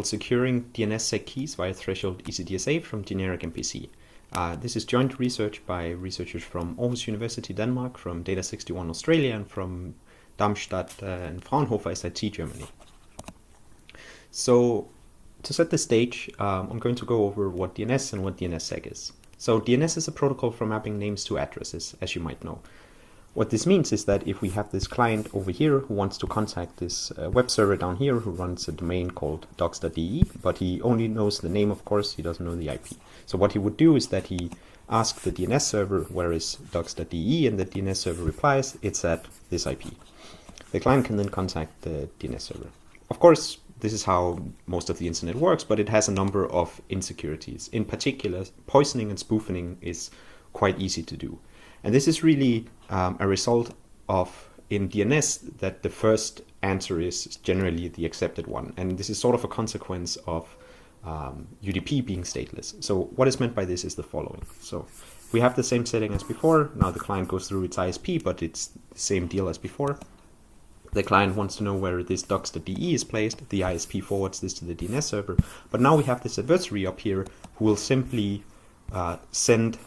Securing DNSSEC keys via threshold ECDSA from generic MPC. This is joint research by researchers from Aarhus University, Denmark, from Data61 Australia, and from Darmstadt and Fraunhofer SIT, Germany. So to set the stage, I'm going to go over what DNS and what DNSSEC is. So DNS is a protocol for mapping names to addresses, as you might know. What this means is that if we have this client over here who wants to contact this web server down here who runs a domain called docs.de, but he only knows the name, of course, he doesn't know the IP. So what he would do is that he asks the DNS server, where is docs.de, and the DNS server replies, it's at this IP. The client can then contact the DNS server. Of course, this is how most of the internet works, but it has a number of insecurities. In particular, poisoning and spoofing is quite easy to do. And this is really a result of, in DNS, that the first answer is generally the accepted one. And this is sort of a consequence of UDP being stateless. So what is meant by this is the following. So we have the same setting as before. Now the client goes through its ISP, but it's the same deal as before. The client wants to know where this docs.de is placed. The ISP forwards this to the DNS server. But now we have this adversary up here who will simply send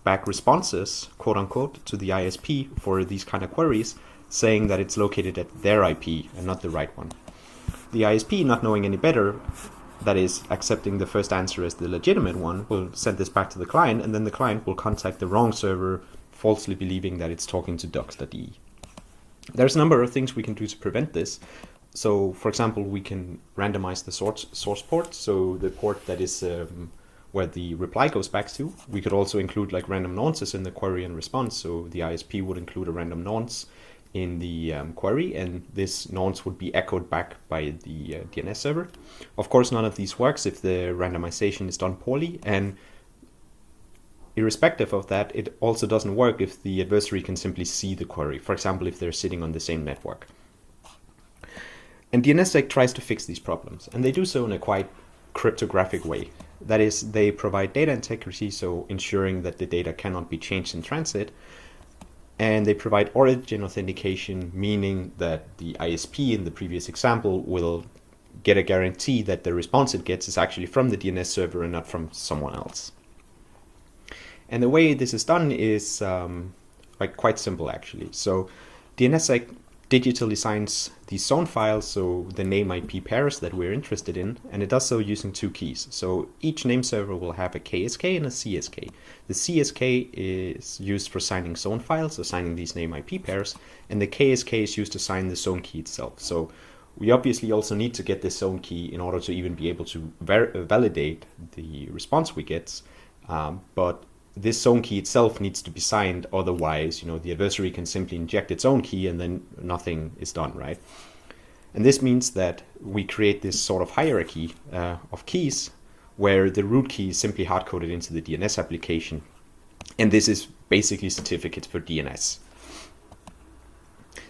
back responses, quote unquote, to the ISP for these kind of queries, saying that it's located at their IP and not the right one. The ISP, not knowing any better, that is, accepting the first answer as the legitimate one, will send this back to the client, and then the client will contact the wrong server, falsely believing that it's talking to docs.de. There's a number of things we can do to prevent this. So, for example, we can randomize the source port, so the port that is where the reply goes back to. We could also include like random nonces in the query and response. So the ISP would include a random nonce in the query, and this nonce would be echoed back by the DNS server. Of course, none of these works if the randomization is done poorly, and irrespective of that, it also doesn't work if the adversary can simply see the query. For example, if they're sitting on the same network. And DNSSEC tries to fix these problems, and they do so in a quite cryptographic way. That is, they provide data integrity, so ensuring that the data cannot be changed in transit. And they provide origin authentication, meaning that the ISP in the previous example will get a guarantee that the response it gets is actually from the DNS server and not from someone else. And the way this is done is quite simple, actually. So DNSSEC digitally signs these zone files, so the name IP pairs that we're interested in, and it does so using two keys. So each name server will have a KSK and a CSK. The CSK is used for signing zone files, so signing these name IP pairs, and the KSK is used to sign the zone key itself. So we obviously also need to get this zone key in order to even be able to validate the response we get, but this zone key itself needs to be signed, otherwise, the adversary can simply inject its own key and then nothing is done, right? And this means that we create this sort of hierarchy of keys where the root key is simply hard-coded into the DNS application. And this is basically certificates for DNS.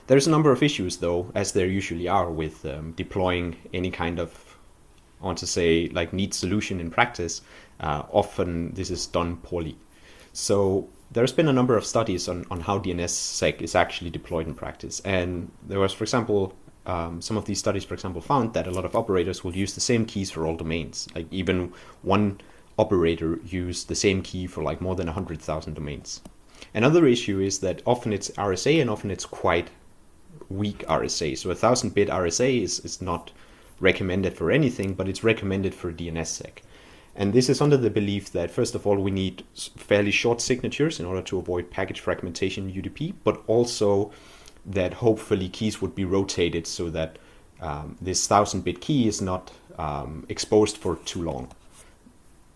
There's a number of issues, though, as there usually are with deploying any kind of, I want to say, like neat solution in practice. Often this is done poorly. So there's been a number of studies on how DNSSEC is actually deployed in practice. And there was, for example, some of these studies, for example, found that a lot of operators will use the same keys for all domains. Like even one operator used the same key for like more than 100,000 domains. Another issue is that often it's RSA and often it's quite weak RSA. So 1000-bit RSA is not recommended for anything, but it's recommended for DNSSEC. And this is under the belief that, first of all, we need fairly short signatures in order to avoid package fragmentation in UDP, but also that hopefully keys would be rotated so that this 1000-bit key is not exposed for too long.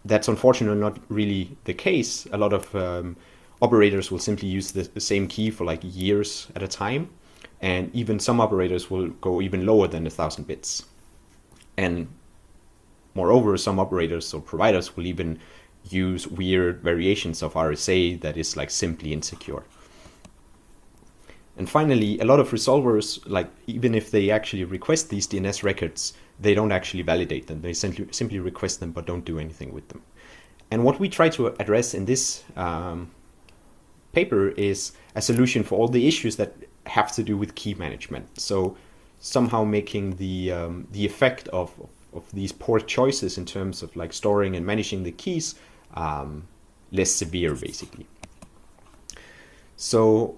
That's unfortunately not really the case. A lot of operators will simply use the same key for like years at a time, and even some operators will go even lower than 1000 bits. And moreover, some operators or providers will even use weird variations of RSA that is like simply insecure. And finally, a lot of resolvers, like even if they actually request these DNS records, they don't actually validate them. They simply request them but don't do anything with them. And what we try to address in this paper is a solution for all the issues that have to do with key management. So somehow making the effect of these poor choices in terms of like storing and managing the keys less severe, basically. So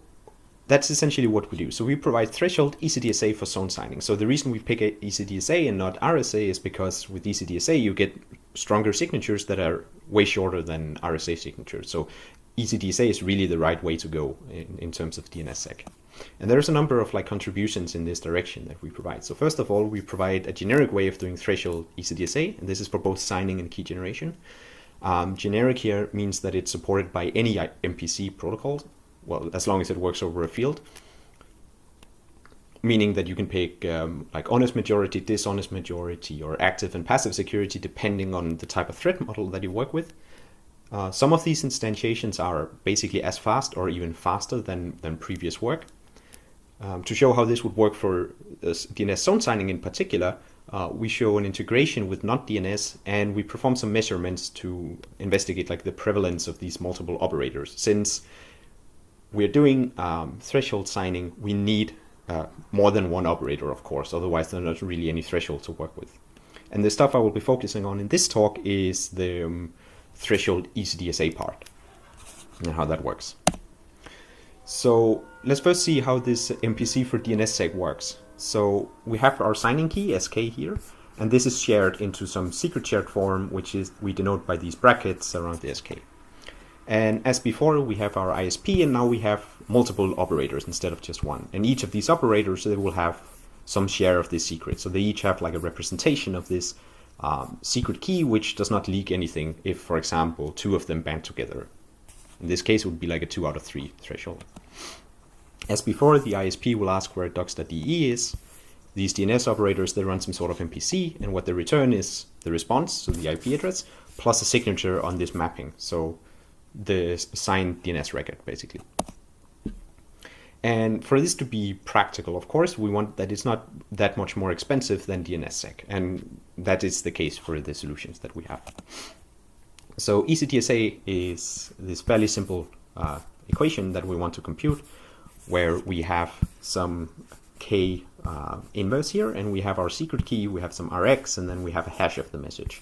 that's essentially what we do. So we provide threshold ECDSA for zone signing. So the reason we pick ECDSA and not RSA is because with ECDSA you get stronger signatures that are way shorter than RSA signatures. So ECDSA is really the right way to go in terms of DNSSEC. And there's a number of like contributions in this direction that we provide. So first of all, we provide a generic way of doing threshold ECDSA, and this is for both signing and key generation. Generic here means that it's supported by any MPC protocol, well, as long as it works over a field, meaning that you can pick like honest majority, dishonest majority, or active and passive security, depending on the type of threat model that you work with. Some of these instantiations are basically as fast or even faster than previous work. To show how this would work for DNS zone signing in particular, we show an integration with NotDNS, and we perform some measurements to investigate like the prevalence of these multiple operators. Since we're doing threshold signing, we need more than one operator, of course, otherwise there's not really any threshold to work with. And the stuff I will be focusing on in this talk is the threshold ECDSA part and how that works. So let's first see how this MPC for DNSSEC works. So we have our signing key, SK here, and this is shared into some secret shared form, which is we denote by these brackets around the SK. And as before, we have our ISP, and now we have multiple operators instead of just one. And each of these operators, they will have some share of this secret. So they each have like a representation of this secret key, which does not leak anything if, for example, two of them band together. In this case, it would be like a 2 out of 3 threshold. As before, the ISP will ask where docs.de is. These DNS operators, they run some sort of MPC, and what they return is the response, so the IP address, plus a signature on this mapping, so the signed DNS record, basically. And for this to be practical, of course, we want that it's not that much more expensive than DNSSEC, and that is the case for the solutions that we have. So ECDSA is this fairly simple equation that we want to compute, where we have some K inverse here, and we have our secret key, we have some RX, and then we have a hash of the message.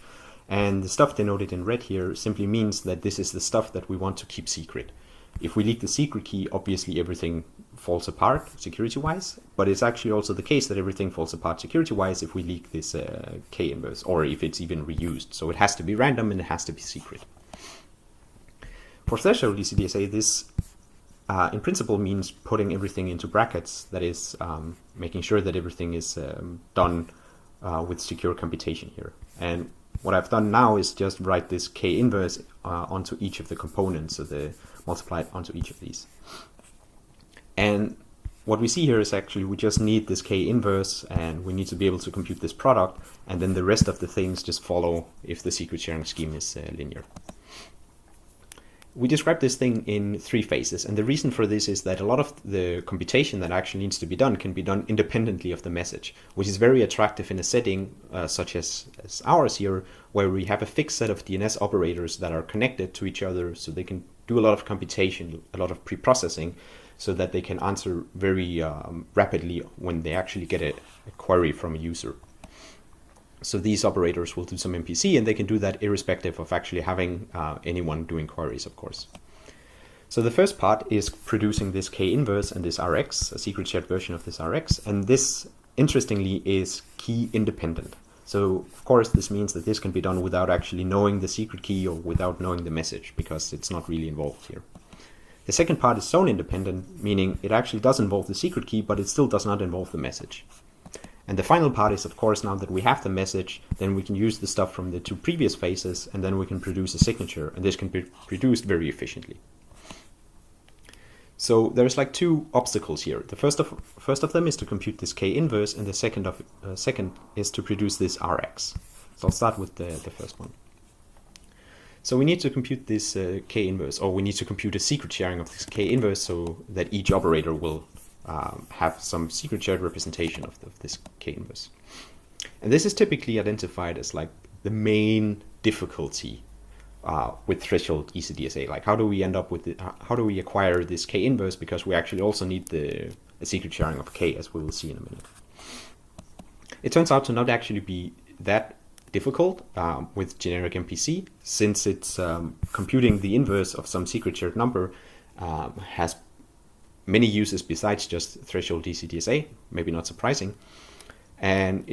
And the stuff denoted in red here simply means that this is the stuff that we want to keep secret. If we leak the secret key, obviously everything falls apart security-wise, but it's actually also the case that everything falls apart security-wise if we leak this K inverse, or if it's even reused. So it has to be random and it has to be secret. For threshold ECDSA, this in principle means putting everything into brackets, that is making sure that everything is done with secure computation here. And what I've done now is just write this K inverse onto each of the components, so the multiplied onto each of these. And what we see here is actually we just need this K inverse, and we need to be able to compute this product, and then the rest of the things just follow if the secret sharing scheme is linear. We describe this thing in 3 phases, and the reason for this is that a lot of the computation that actually needs to be done can be done independently of the message, which is very attractive in a setting such as ours here, where we have a fixed set of DNS operators that are connected to each other, so they can do a lot of computation, a lot of pre-processing, so that they can answer very rapidly when they actually get a query from a user. So these operators will do some MPC, and they can do that irrespective of actually having anyone doing queries, of course. So the first part is producing this K inverse and this RX, a secret shared version of this RX, and this, interestingly, is key independent. So of course this means that this can be done without actually knowing the secret key or without knowing the message, because it's not really involved here. The second part is zone independent, meaning it actually does involve the secret key, but it still does not involve the message. And the final part is, of course, now that we have the message, then we can use the stuff from the 2 previous phases, and then we can produce a signature, and this can be produced very efficiently. So there's like 2 obstacles here. The first of them is to compute this K inverse, and the second is to produce this RX. So I'll start with the first one. So we need to compute this K inverse, or we need to compute a secret sharing of this K inverse, so that each operator will have some secret shared representation of this K inverse. And this is typically identified as like the main difficulty with threshold ECDSA. Like, how do we end up with how do we acquire this K inverse, because we actually also need the secret sharing of K, as we will see in a minute. It turns out to not actually be that difficult with generic MPC, since it's computing the inverse of some secret shared number has many uses besides just threshold DCDSA, maybe not surprising. And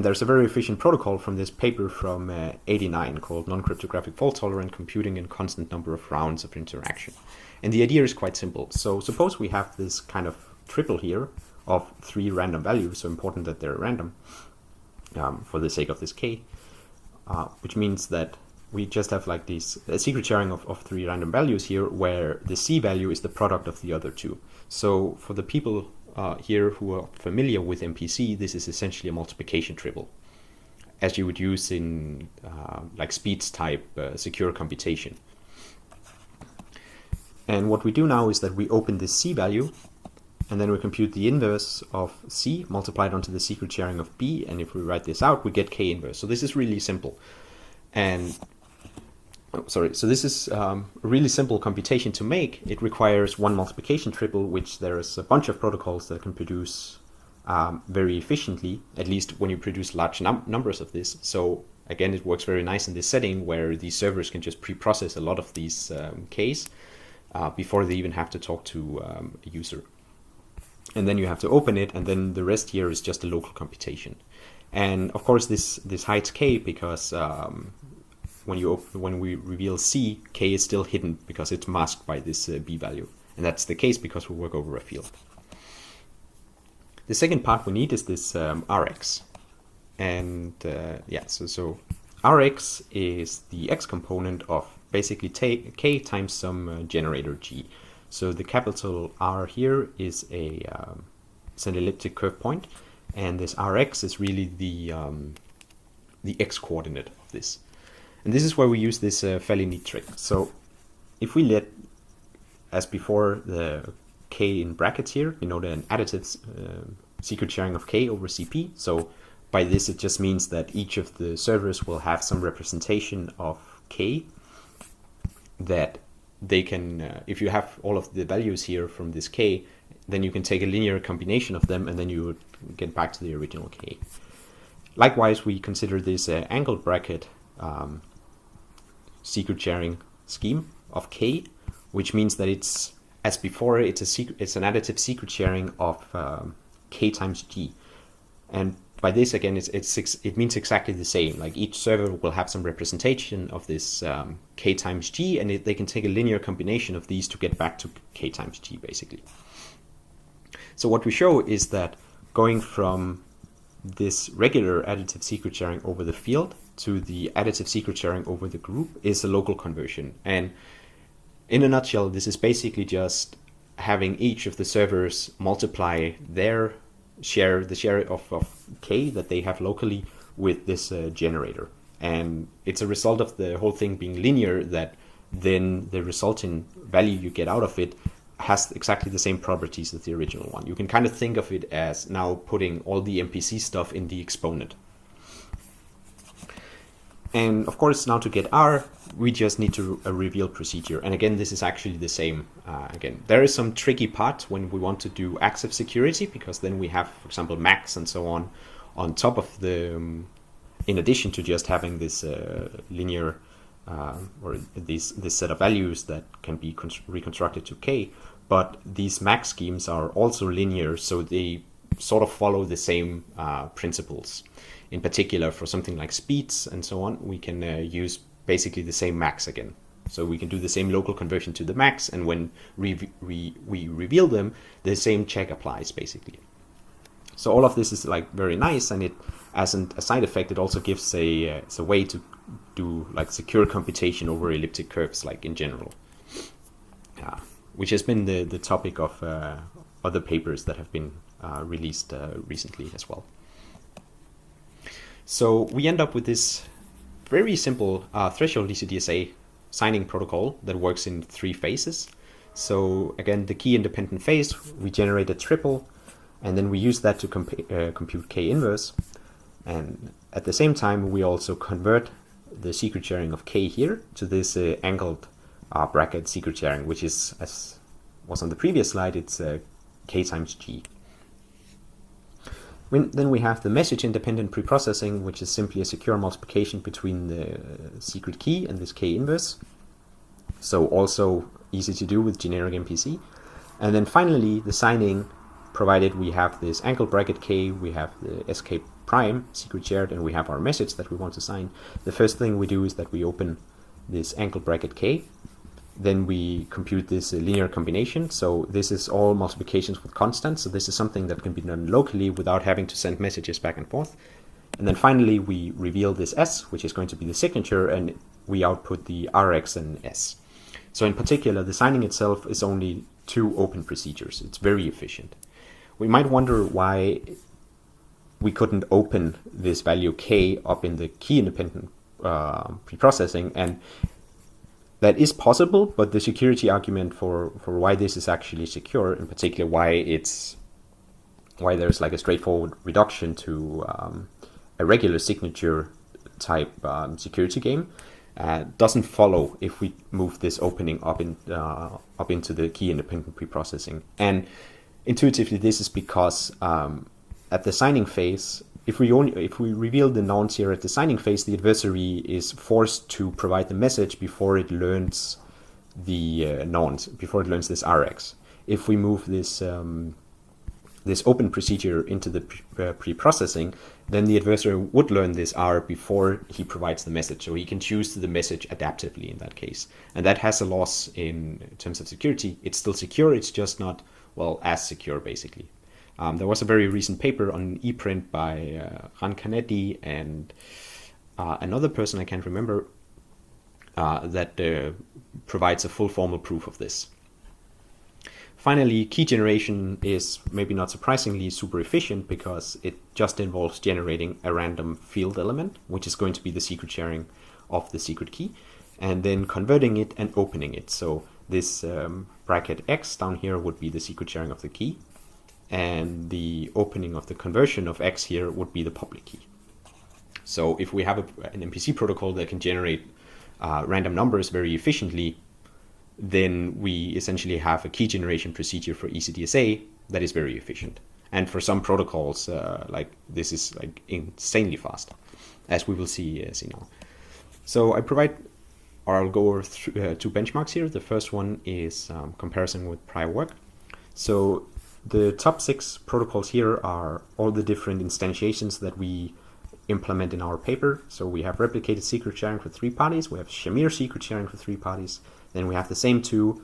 there's a very efficient protocol from this paper from 89 called Non-Cryptographic Fault-Tolerant Computing in Constant Number of Rounds of Interaction. And the idea is quite simple. So suppose we have this kind of triple here of 3 random values, so important that they're random for the sake of this K, which means that we just have like these secret sharing of 3 random values here, where the C value is the product of the other 2. So for the people here who are familiar with MPC, this is essentially a multiplication triple, as you would use in like Speed's type secure computation. And what we do now is that we open this C value, and then we compute the inverse of C multiplied onto the secret sharing of B, and if we write this out, we get K inverse. So this is really simple. And so this is a really simple computation to make. It requires one multiplication triple, which there's a bunch of protocols that can produce very efficiently, at least when you produce large numbers of this. So again, it works very nice in this setting where these servers can just pre-process a lot of these Ks before they even have to talk to a user. And then you have to open it, and then the rest here is just a local computation. And of course, this hides K because when we reveal C, K is still hidden because it's masked by this B value. And that's the case because we work over a field. The second part we need is this Rx. And so Rx is the X component of basically K times some generator G. So the capital R here is it's an elliptic curve point, and this Rx is really the X coordinate of this. And this is where we use this fairly neat trick. So if we let, as before, the K in brackets here, an additive secret sharing of K over CP. So by this, it just means that each of the servers will have some representation of K that they can, if you have all of the values here from this K, then you can take a linear combination of them and then you would get back to the original K. Likewise, we consider this angled bracket secret sharing scheme of K, which means that it's, as before, it's an additive secret sharing of K times G. And by this, again, it means exactly the same. Like each server will have some representation of this K times G, and they can take a linear combination of these to get back to K times G, basically. So what we show is that going from this regular additive secret sharing over the field to the additive secret sharing over the group is a local conversion. And in a nutshell, this is basically just having each of the servers multiply their share, the share of K that they have locally, with this generator. And it's a result of the whole thing being linear that then the resulting value you get out of it has exactly the same properties as the original one. You can kind of think of it as now putting all the MPC stuff in the exponent. And of course, now to get R, we just need to a reveal procedure. And again, this is actually the same. Again, there is some tricky part when we want to do active security, because then we have, for example, MACs and so on top of the, in addition to just having this linear or this set of values that can be reconstructed to K. But these MAC schemes are also linear, so they sort of follow the same principles. In particular, for something like speeds and so on, we can use basically the same MACs again. So we can do the same local conversion to the MACs, and when we reveal them, the same check applies, basically. So all of this is like very nice, and it, as a side effect, it also gives a way to do like secure computation over elliptic curves, like in general, which has been the topic of other papers that have been released recently as well. So we end up with this very simple threshold DCDSA signing protocol that works in 3 phases. So again, the key independent phase, we generate a triple, and then we use that to compute K inverse. And at the same time, we also convert the secret sharing of K here to this angled bracket secret sharing, which is, as was on the previous slide, it's K times G. Then we have the message-independent preprocessing, which is simply a secure multiplication between the secret key and this k inverse. So also easy to do with generic MPC. And then finally, the signing, provided we have this angle bracket k, we have the sk prime secret shared, and we have our message that we want to sign. The first thing we do is that we open this angle bracket k. Then we compute this linear combination. So this is all multiplications with constants. So this is something that can be done locally without having to send messages back and forth. And then finally, we reveal this S, which is going to be the signature, and we output the Rx and S. So in particular, the signing itself is only 2 open procedures. It's very efficient. We might wonder why we couldn't open this value k up in the key-independent preprocessing, and that is possible, but the security argument for why this is actually secure, in particular why there's like a straightforward reduction to a regular signature type security game, doesn't follow if we move this opening up into the key independent preprocessing. And intuitively, this is because at the signing phase, if we reveal the nonce here at the signing phase, the adversary is forced to provide the message before it learns the nonce, before it learns this Rx. If we move this this open procedure into the pre-processing, then the adversary would learn this R before he provides the message. So he can choose the message adaptively in that case. And that has a loss in terms of security. It's still secure, it's just not, well, as secure basically. There was a very recent paper on ePrint by Ran Canetti and another person I can't remember that provides a full formal proof of this. Finally, key generation is, maybe not surprisingly, super efficient because it just involves generating a random field element, which is going to be the secret sharing of the secret key, and then converting it and opening it. So this bracket X down here would be the secret sharing of the key, and the opening of the conversion of X here would be the public key. So if we have an MPC protocol that can generate random numbers very efficiently, then we essentially have a key generation procedure for ECDSA that is very efficient. And for some protocols, like this is like insanely fast, as we will see now. So I provide, or I'll go over two benchmarks here. The first one is comparison with prior work. So the top 6 protocols here are all the different instantiations that we implement in our paper. So we have replicated secret sharing for 3 parties. We have Shamir secret sharing for 3 parties. Then we have the same 2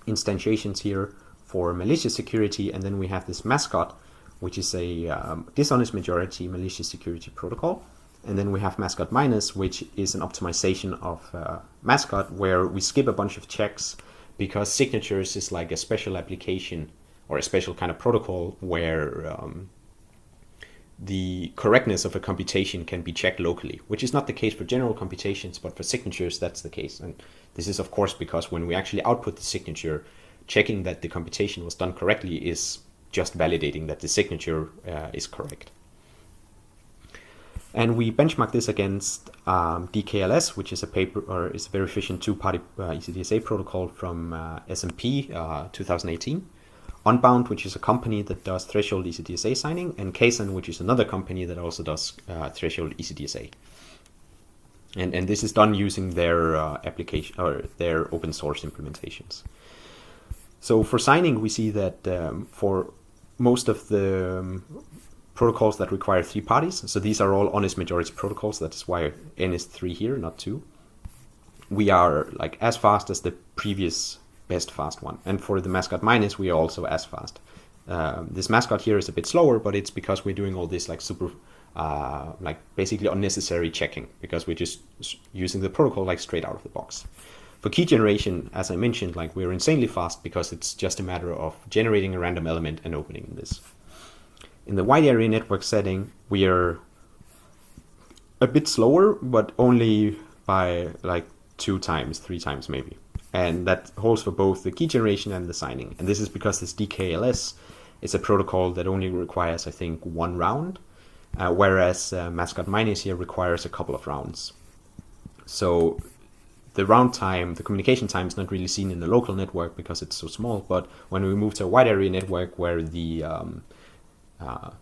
instantiations here for malicious security. And then we have this mascot, which is a dishonest majority malicious security protocol. And then we have mascot minus, which is an optimization of mascot, where we skip a bunch of checks because signatures is like a special application or a special kind of protocol where the correctness of a computation can be checked locally, which is not the case for general computations, but for signatures that's the case. And this is of course because when we actually output the signature, checking that the computation was done correctly is just validating that the signature is correct. And we benchmark this against DKLS, which is a paper, or is a very efficient 2-party ECDSA protocol from SMP 2018. Unbound, which is a company that does threshold ECDSA signing, and Kaysen, which is another company that also does threshold ECDSA. And this is done using their application or their open source implementations. So for signing, we see that for most of the protocols that require 3 parties, so these are all honest majority protocols, that's why N is 3 here, not 2, we are like as fast as the previous best fast one. And for the mascot minus, we are also as fast. This mascot here is a bit slower, but it's because we're doing all this like super, like basically unnecessary checking, because we're just using the protocol like straight out of the box. For key generation, as I mentioned, like we're insanely fast because it's just a matter of generating a random element and opening this. In the wide area network setting, we are a bit slower, but only by like 2 times, 3 times maybe. And that holds for both the key generation and the signing. And this is because this DKLS is a protocol that only requires, I think, 1 round, whereas mascot minus here requires a couple of rounds. So the round time, the communication time is not really seen in the local network because it's so small, but when we move to a wide area network where the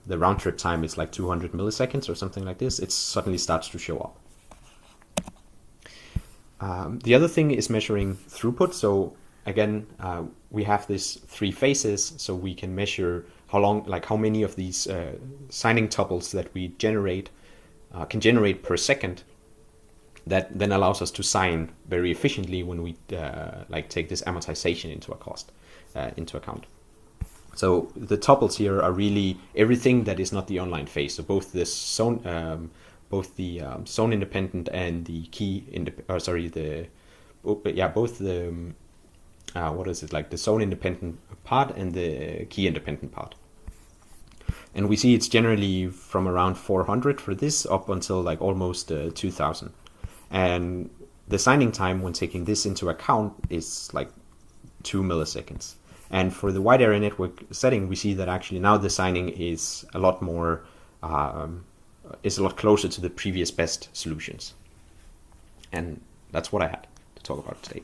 the round trip time is like 200 milliseconds or something like this, it suddenly starts to show up. The other thing is measuring throughput. So again, we have these three phases, so we can measure how long, like how many of these signing tuples that we generate can generate per second. That then allows us to sign very efficiently when we like take this amortization into account. So the tuples here are really everything that is not the online phase. So both the zone independent and the key like the zone independent part and the key independent part. And we see it's generally from around 400 for this up until like almost 2000. And the signing time when taking this into account is like 2 milliseconds. And for the wide area network setting, we see that actually now the signing is a lot more, is a lot closer to the previous best solutions. And that's what I had to talk about today.